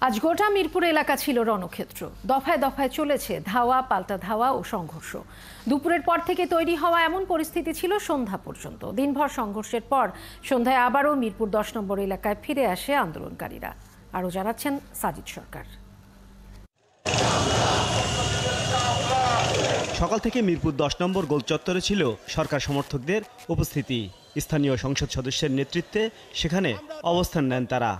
আজ গোটা মিরপুর এলাকা ছিল রণক্ষেত্র। দফায় দফায় চলেছে ধাওয়া, পাল্টা ধাওয়া ও সংঘর্ষ। দুপুরের পর থেকে তৈরি হওয়া এমন পরিস্থিতি ছিল সন্ধ্যা পর্যন্ত। দিনভর সংঘর্ষের পর সন্ধ্যায় আবারও মিরপুর 10 নম্বর এলাকায় ফিরে আসে আন্দোলনকারীরা। আরও জানাচ্ছেন সাজিদ সরকার। সকাল থেকে মিরপুর 10 নম্বর গোল চত্বরে ছিল সরকার সমর্থকদের উপস্থিতি। স্থানীয় সংসদ সদস্যের নেতৃত্বে সেখানে অবস্থান নেন তারা।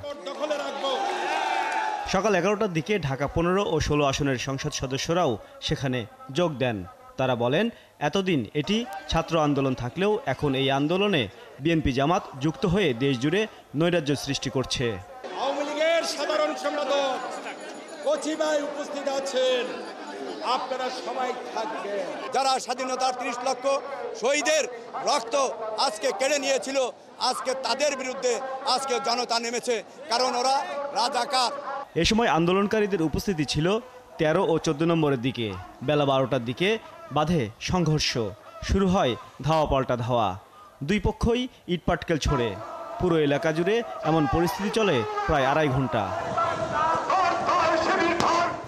সকাল 11টার দিকে ঢাকা 15 ও 16 আসনের সংসদ সদস্যরাও সেখানে যোগ দেন। তারা বলেন, এতদিন এটি ছাত্র আন্দোলন থাকলেও এখন এই আন্দোলনে বিএনপি জামাত যুক্ত হয়ে দেশজুড়ে নৈরাজ্য সৃষ্টি করছে। আওয়ামী লীগের সাধারণ সম্পাদক কচি ভাই উপস্থিত আছেন, আপনারা সবাই থাকবেন। যারা স্বাধীনতার 30 লক্ষ শহীদের রক্ত আজকে কেড়ে নিয়েছিল, আজকে তাদের বিরুদ্ধে আজকে জনতা নেমেছে, কারণ ওরা রাজাকার। এ সময় আন্দোলনকারীদের উপস্থিতি ছিল 13 ও 14 নম্বরের দিকে। বেলা 12টার দিকে বাধে সংঘর্ষ। শুরু হয় ধাওয়া পাল্টা ধাওয়া। দুই পক্ষই ইটপাটকেল ছোড়ে। পুরো এলাকা জুড়ে এমন পরিস্থিতি চলে প্রায় 2.5 ঘন্টা।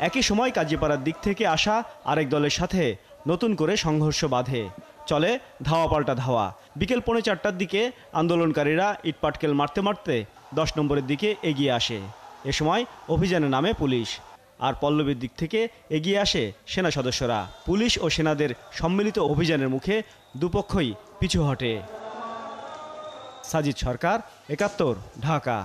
একই সময় কাজীপাড়ার দিক থেকে আসা আরেক দলের সাথে নতুন করে সংঘর্ষ বাধে। চলে ধাওয়া পাল্টা ধাওয়া। বিকেল 3:45টার দিকে আন্দোলনকারীরা ইটপাটকেল মারতে মারতে 10 নম্বরের দিকে এগিয়ে আসে। এ সময় অভিযানে নামে পুলিশ। আর পল্লবীর দিক থেকে এগিয়ে আসে সেনা সদস্যরা। পুলিশ ও সেনাদের সম্মিলিত অভিযানের মুখে দুপক্ষই পিছু হটে। সাজিদ সরকার, 71, ঢাকা।